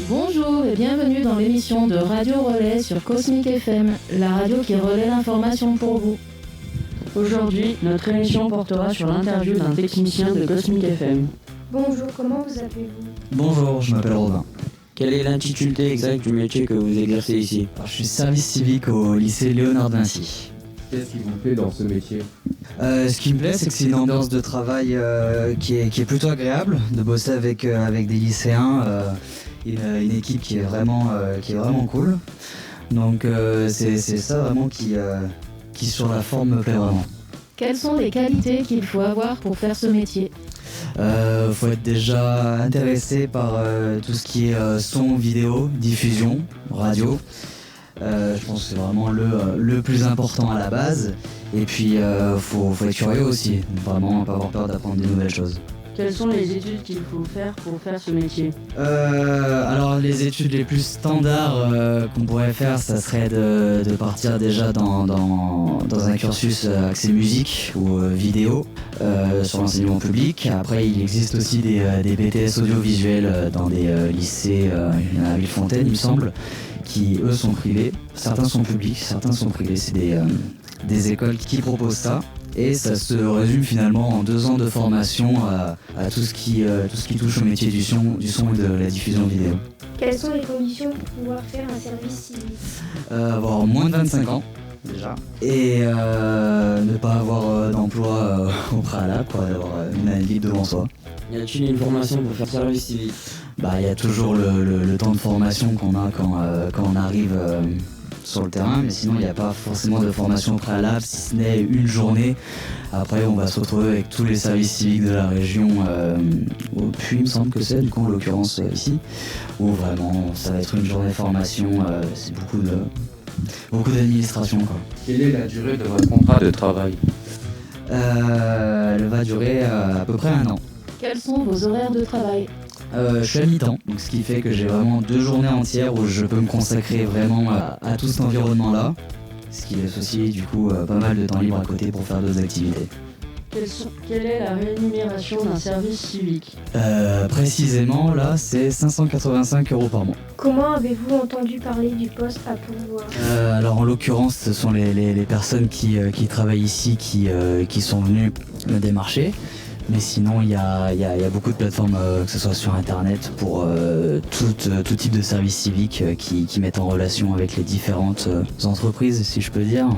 Bonjour et bienvenue dans l'émission de Radio Relais sur Cosmic FM, la radio qui relaie l'information pour vous. Aujourd'hui, notre émission portera sur l'interview d'un technicien de Cosmic FM. Bonjour, comment vous appelez-vous ? Bonjour, je m'appelle Robin. Quel est l'intitulé exact du métier que vous exercez ici ? Je suis service civique au lycée Léonard de Vinci. Qu'est-ce qui vous plaît dans ce métier ? Ce qui me plaît, c'est que c'est une ambiance de travail qui est plutôt agréable, de bosser avec des lycéens, une équipe qui est vraiment cool. Donc c'est ça vraiment qui sur la forme me plaît vraiment. Quelles sont les qualités qu'il faut avoir pour faire ce métier ? Faut être déjà intéressé par tout ce qui est son, vidéo, diffusion, radio. Je pense que c'est vraiment le plus important à la base. Et puis faut être curieux aussi, vraiment pas avoir peur d'apprendre des nouvelles choses. Quelles sont les études qu'il faut faire pour faire ce métier ? Alors les études les plus standards qu'on pourrait faire, ça serait de partir déjà dans un cursus axé musique ou vidéo sur l'enseignement public. Après il existe aussi des BTS audiovisuels dans des lycées, il y en a à Villefontaine il me semble, qui eux sont privés. Certains sont publics, certains sont privés. C'est des écoles qui proposent ça. Et ça se résume finalement en 2 ans de formation à tout ce qui touche au métier du son et de la diffusion vidéo. Quelles sont les conditions pour pouvoir faire un service civique ? Avoir moins de 25 ans déjà et ne pas avoir d'emploi au préalable, quoi, avoir une année libre devant soi. Y a-t-il une formation pour faire service civique ? Il y a toujours le temps de formation qu'on a quand on arrive sur le terrain, mais sinon il n'y a pas forcément de formation préalable, si ce n'est une journée. Après on va se retrouver avec tous les services civiques de la région, puis il me semble que c'est du coup en l'occurrence ici, où vraiment ça va être une journée de formation, c'est beaucoup d'administration, quoi. Quelle est la durée de votre contrat de travail ? Elle va durer à peu près 1 an. Quels sont vos horaires de travail ? Je suis à mi-temps, donc ce qui fait que j'ai vraiment 2 journées entières où je peux me consacrer vraiment à tout cet environnement-là, ce qui laisse aussi du coup pas mal de temps libre à côté pour faire d'autres activités. Quelle est la rémunération d'un service civique ? Précisément là c'est 585 € par mois. Comment avez-vous entendu parler du poste à pourvoir ? Alors en l'occurrence ce sont les personnes qui travaillent ici qui sont venues me démarcher. Mais sinon, il y a beaucoup de plateformes, que ce soit sur Internet, pour tout type de service civique qui mettent en relation avec les différentes entreprises, si je peux dire.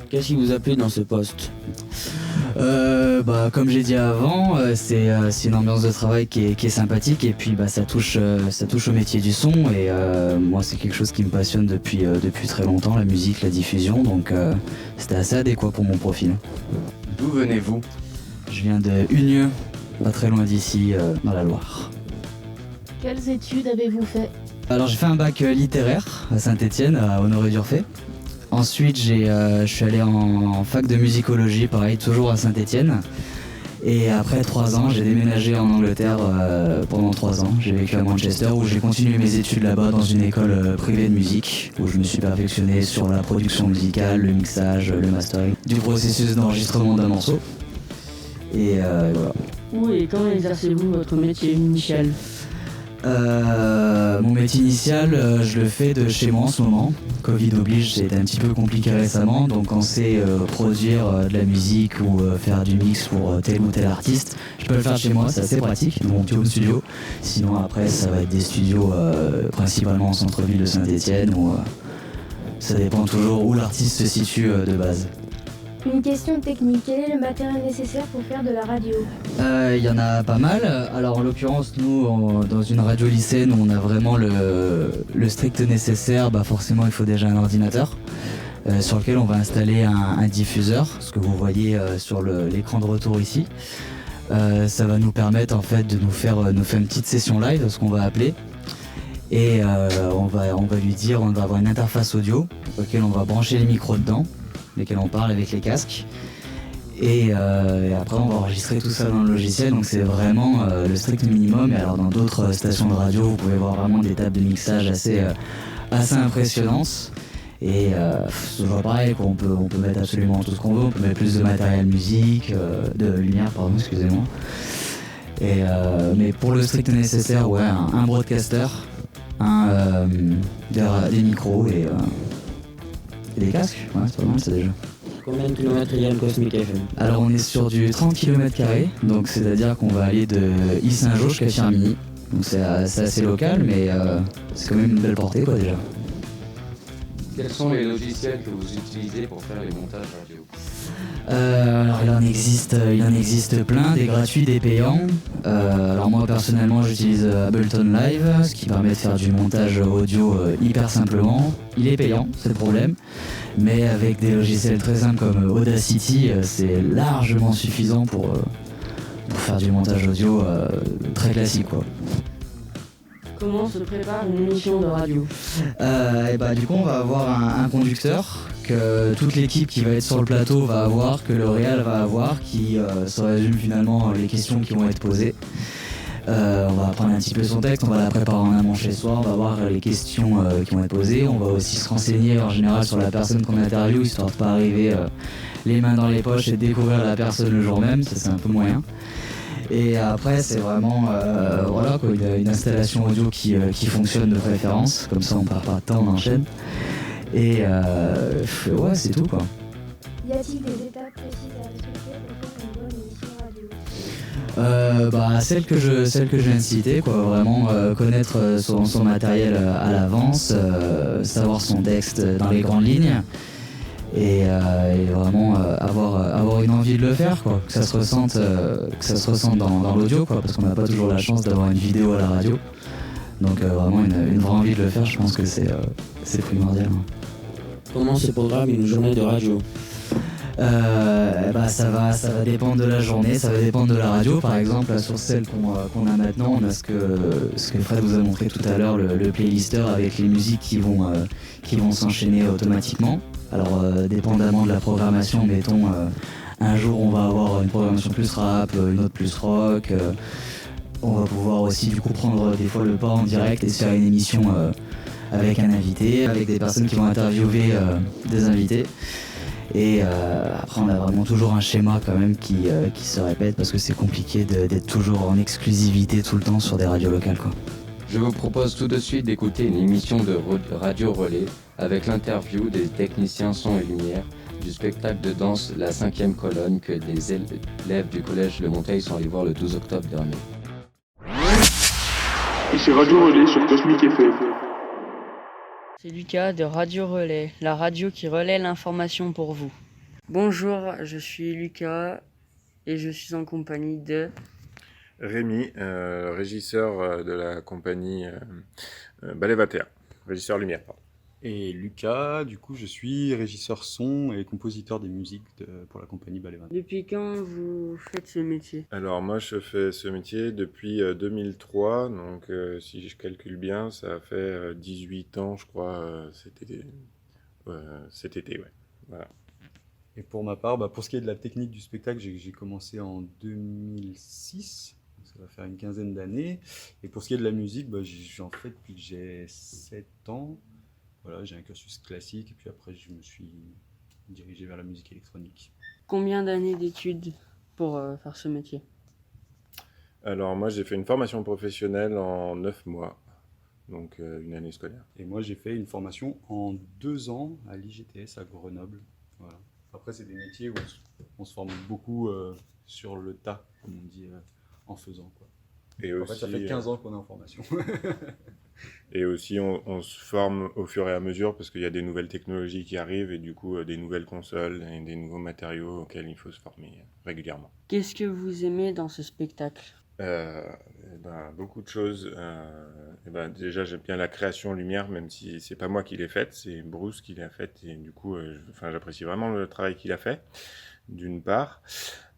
Qu'est-ce qui vous a plu dans ce poste ? Comme j'ai dit avant, c'est une ambiance de travail qui est sympathique et puis ça touche au métier du son et moi c'est quelque chose qui me passionne depuis très longtemps, la musique, la diffusion, donc c'était assez adéquat pour mon profil. D'où venez-vous ? Je viens de Unieux, pas très loin d'ici, dans la Loire. Quelles études avez-vous fait ? Alors j'ai fait un bac littéraire à Saint-Étienne, à Honoré-Durfé. Ensuite je suis allé en fac de musicologie, pareil, toujours à Saint-Étienne. Et après 3 ans, j'ai déménagé en Angleterre pendant 3 ans. J'ai vécu à Manchester où j'ai continué mes études là-bas dans une école privée de musique où je me suis perfectionné sur la production musicale, le mixage, le mastering, du processus d'enregistrement d'un morceau. Et voilà. Où et quand exercez-vous votre métier initial ? Mon métier initial, je le fais de chez moi en ce moment. Covid oblige, c'était un petit peu compliqué récemment, donc quand c'est produire de la musique ou faire du mix pour tel ou tel artiste, je peux le faire de chez moi, c'est assez pratique, dans mon petit home studio. Sinon après, ça va être des studios principalement en centre-ville de Saint-Étienne, où ça dépend toujours où l'artiste se situe de base. Une question technique, quel est le matériel nécessaire pour faire de la radio ? Il y en a pas mal. Alors en l'occurrence, nous, dans une radio lycéenne, on a vraiment le strict nécessaire. Forcément, il faut déjà un ordinateur sur lequel on va installer un diffuseur, ce que vous voyez sur l'écran de retour ici. Ça va nous permettre en fait de nous faire une petite session live, ce qu'on va appeler. Et on va lui dire, on va avoir une interface audio auquel on va brancher les micros dedans, lesquels on parle avec les casques. Et après on va enregistrer tout ça dans le logiciel, donc c'est vraiment le strict minimum. Et alors dans d'autres stations de radio, vous pouvez voir vraiment des tables de mixage assez impressionnantes. Et c'est toujours pareil, quoi. On peut mettre absolument tout ce qu'on veut, on peut mettre plus de matériel musique, de lumière, pardon, excusez-moi. Et mais pour le strict nécessaire, ouais, un broadcaster, des micros et des casques. Ouais, c'est pas mal ça déjà. Combien de kilomètres il y a le Cosmic FM? Alors on est sur du 30 km², donc c'est-à-dire qu'on va aller de Ile-Saint-Jean jusqu'à Firminy. Donc c'est assez local, mais c'est quand même une belle portée quoi déjà. Quels sont les logiciels que vous utilisez pour faire les montages radio? Alors il en existe plein, des gratuits, des payants. Alors moi personnellement j'utilise Ableton Live, ce qui permet de faire du montage audio hyper simplement. Il est payant, c'est le problème, mais avec des logiciels très simples comme Audacity, c'est largement suffisant pour faire du montage audio très classique quoi. Comment se prépare une émission de radio? Du coup on va avoir un conducteur que toute l'équipe qui va être sur le plateau va avoir, que le réal va avoir, qui se résume finalement les questions qui vont être posées. On va apprendre un petit peu son texte, on va la préparer en amont chez soi, on va voir les questions qui vont être posées, on va aussi se renseigner en général sur la personne qu'on interviewe, histoire de pas arriver les mains dans les poches et découvrir la personne le jour même, ça c'est un peu moyen. Et après c'est vraiment une installation audio qui fonctionne de préférence, comme ça on perd pas de temps, on enchaîne. Et ouais c'est tout quoi. Y a-t-il des étapes précises à respecter pour faire une bonne émission radio? Celle que je viens de citer quoi, vraiment connaître son matériel à l'avance, savoir son texte dans les grandes lignes. Et vraiment avoir une envie de le faire quoi, que ça se ressente dans l'audio quoi, parce qu'on n'a pas toujours la chance d'avoir une vidéo à la radio, donc vraiment une vraie envie de le faire, je pense que c'est primordial. Comment se programme une journée de radio? Ça va dépendre de la journée, ça va dépendre de la radio. Par exemple, sur celle qu'on a maintenant, on a ce que Fred vous a montré tout à l'heure, le playlister avec les musiques qui vont s'enchaîner automatiquement. Alors dépendamment de la programmation, mettons un jour on va avoir une programmation plus rap, une autre plus rock. On va pouvoir aussi du coup prendre des fois le pas en direct et se faire une émission avec un invité, avec des personnes qui vont interviewer des invités. Et après on a vraiment toujours un schéma quand même qui se répète parce que c'est compliqué d'être toujours en exclusivité tout le temps sur des radios locales quoi. Je vous propose tout de suite d'écouter une émission de Radio Relais avec l'interview des techniciens son et lumière du spectacle de danse La 5e colonne que des élèves du collège Le Monteil sont allés voir le 12 octobre dernier. Et c'est Radio Relais sur Cosmic FM. C'est Lucas de Radio Relais, la radio qui relaie l'information pour vous. Bonjour, je suis Lucas et je suis en compagnie de... Rémi, régisseur de la compagnie Ballet 21, régisseur lumière, pardon. Et Lucas, du coup, je suis régisseur son et compositeur des musiques pour la compagnie Ballet 21. Depuis quand vous faites ce métier? Alors moi je fais ce métier depuis 2003, donc si je calcule bien, ça fait 18 ans je crois cet été, ouais. Voilà. Et pour ma part, pour ce qui est de la technique du spectacle, j'ai commencé en 2006. Ça va faire une quinzaine d'années. Et pour ce qui est de la musique, j'en fais depuis que j'ai 7 ans. Voilà, j'ai un cursus classique et puis après je me suis dirigé vers la musique électronique. Combien d'années d'études pour faire ce métier? Alors moi j'ai fait une formation professionnelle en 9 mois, donc une année scolaire. Et moi j'ai fait une formation en 2 ans à l'IGTS à Grenoble. Voilà. Après c'est des métiers où on se forme beaucoup sur le tas, comme on dit, en faisant quoi. Et en aussi, fait, ça fait 15 ans qu'on est en formation. Et aussi, on se forme au fur et à mesure parce qu'il y a des nouvelles technologies qui arrivent et du coup, des nouvelles consoles et des nouveaux matériaux auxquels il faut se former régulièrement. Qu'est-ce que vous aimez dans ce spectacle? Beaucoup de choses. Déjà, j'aime bien la création lumière, même si c'est pas moi qui l'ai faite, c'est Bruce qui l'a faite. Et du coup, j'apprécie vraiment le travail qu'il a fait, d'une part.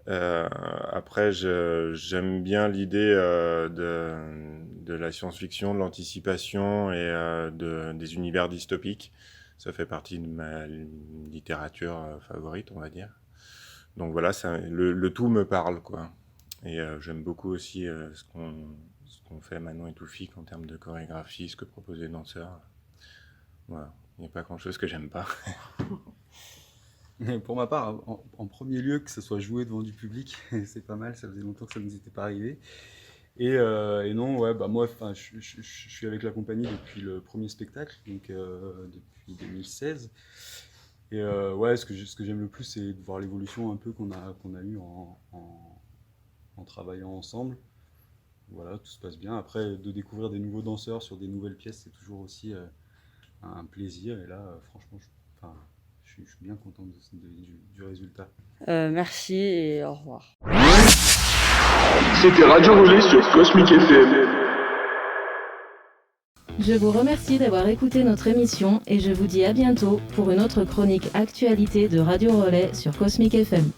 Après, j'aime bien l'idée de la science-fiction, de l'anticipation et des univers dystopiques. Ça fait partie de ma littérature favorite, on va dire. Donc voilà, le tout me parle, quoi. Et j'aime beaucoup aussi ce qu'on fait Manon et Toufik en termes de chorégraphie, ce que proposent les danseurs. Voilà, il n'y a pas grand-chose que j'aime pas. Pour ma part, en premier lieu, que ce soit joué devant du public, c'est pas mal, ça faisait longtemps que ça ne nous était pas arrivé. Et non, ouais, bah moi, je suis avec la compagnie depuis le premier spectacle, donc depuis 2016. Et ouais, ce que j'aime le plus, c'est de voir l'évolution un peu qu'on a eue en travaillant ensemble. Voilà, tout se passe bien. Après, de découvrir des nouveaux danseurs sur des nouvelles pièces, c'est toujours aussi un plaisir. Et là, franchement, je suis bien content du résultat. Merci et au revoir. C'était Radio Relais sur Cosmic FM. Je vous remercie d'avoir écouté notre émission et je vous dis à bientôt pour une autre chronique actualité de Radio Relais sur Cosmic FM.